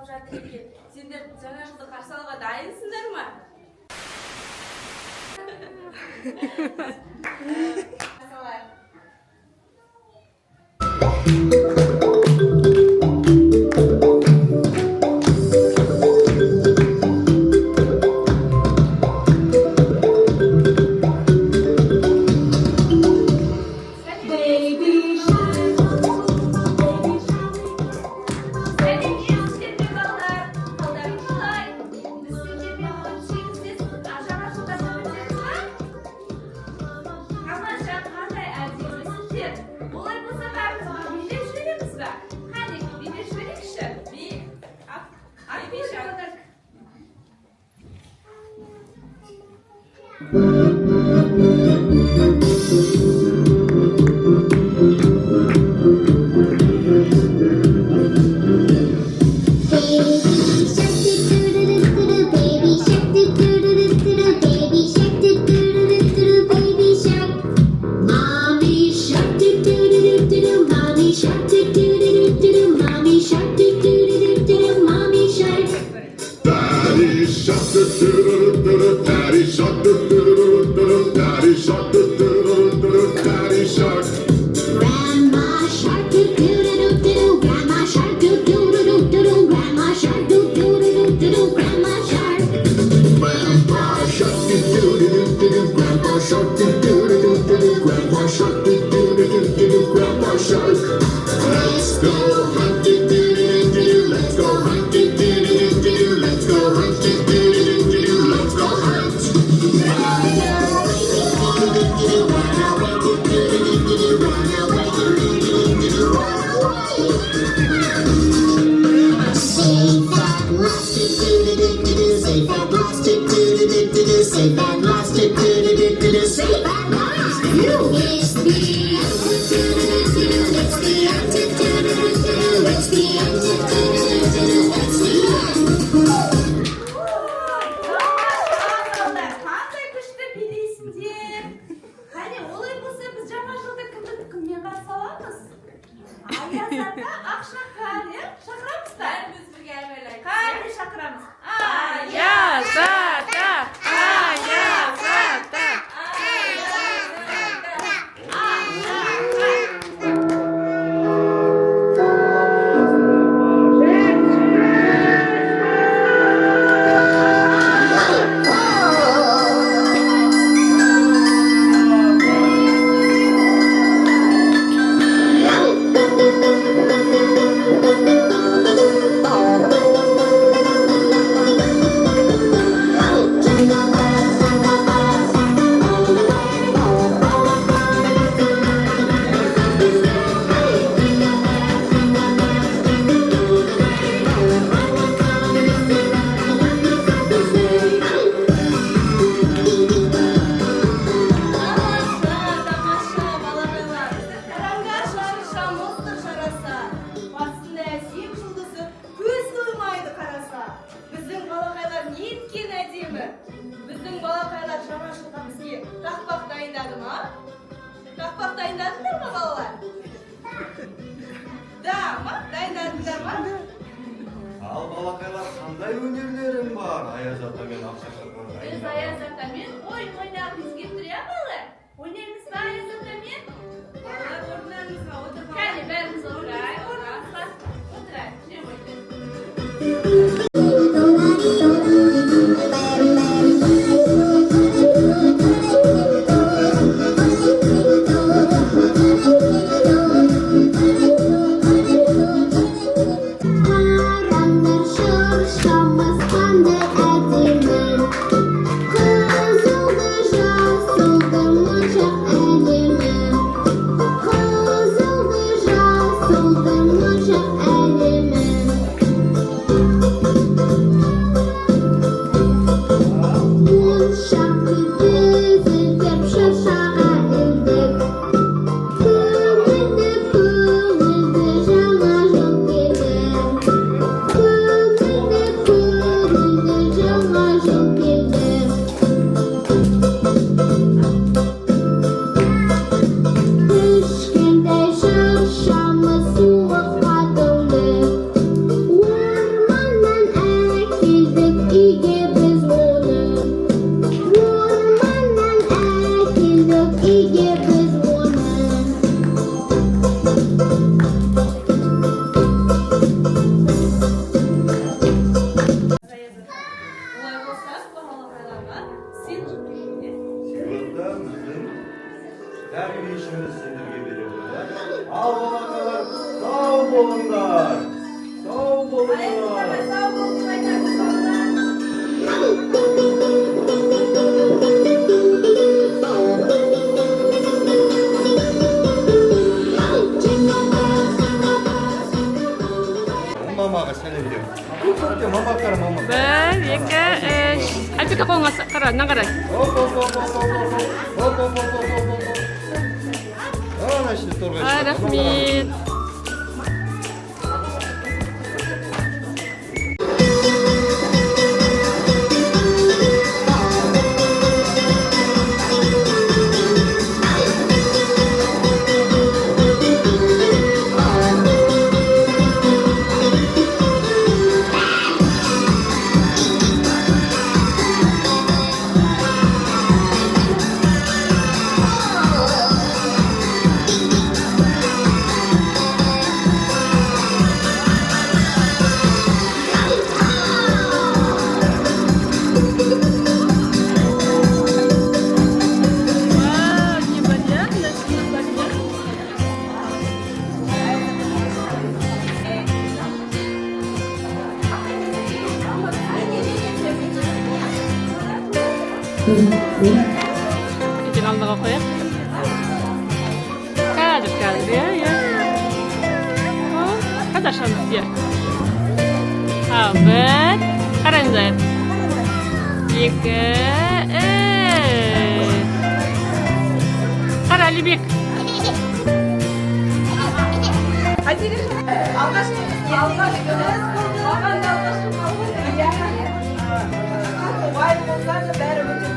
жасалып жатыр екен. Сендер жаңа жылды қарсы алуға дайынсыңдар ма? Біздің балақайлар жаңа жылға бізге тақпақ дайындады ма? Тақпақ дайындадыңдар ма, балалар? Да, ма? Дайындадыңдар ма? Ал балақайлар қандай өнерлерің бар? Аяз атамен ақшақарға. Біз Аяз атамен ойын ойнағымыз келіп тұр, балалар? Ойнаймыз ба Аяз атамен? Балалар, орындарыңызға отырып. Кәне, бәріміз отырайық. Отырайық, жем ойнайық. Şamız kandı edilmen, kızıldı jaz Сен жүрдің, не? Сыйлықта біздің тәрбиешіміз сендерге бере қойды. Ал балақайлар, сау болыңдар. Сау болыңдар. Сау болсын айтамыз балалар. Мамаға сәлем бер. Көпке мама қара мама. 1, 2, 3. Альбика қолыңа қара, мына қарай. Оп, оп, оп, оп, оп, оп, оп, оп, оп, оп, оп, оп. Ана ішінде торғай Ай, шығады. рахмет. Вау, непонятно, что непонятно. Итин алдыға қояйық. Қазір, иә. Қазір ашамыз, иә. Ал, 1, қараңыздар. 2, 3. Қара, Алибек. Бай болса да бәрі өте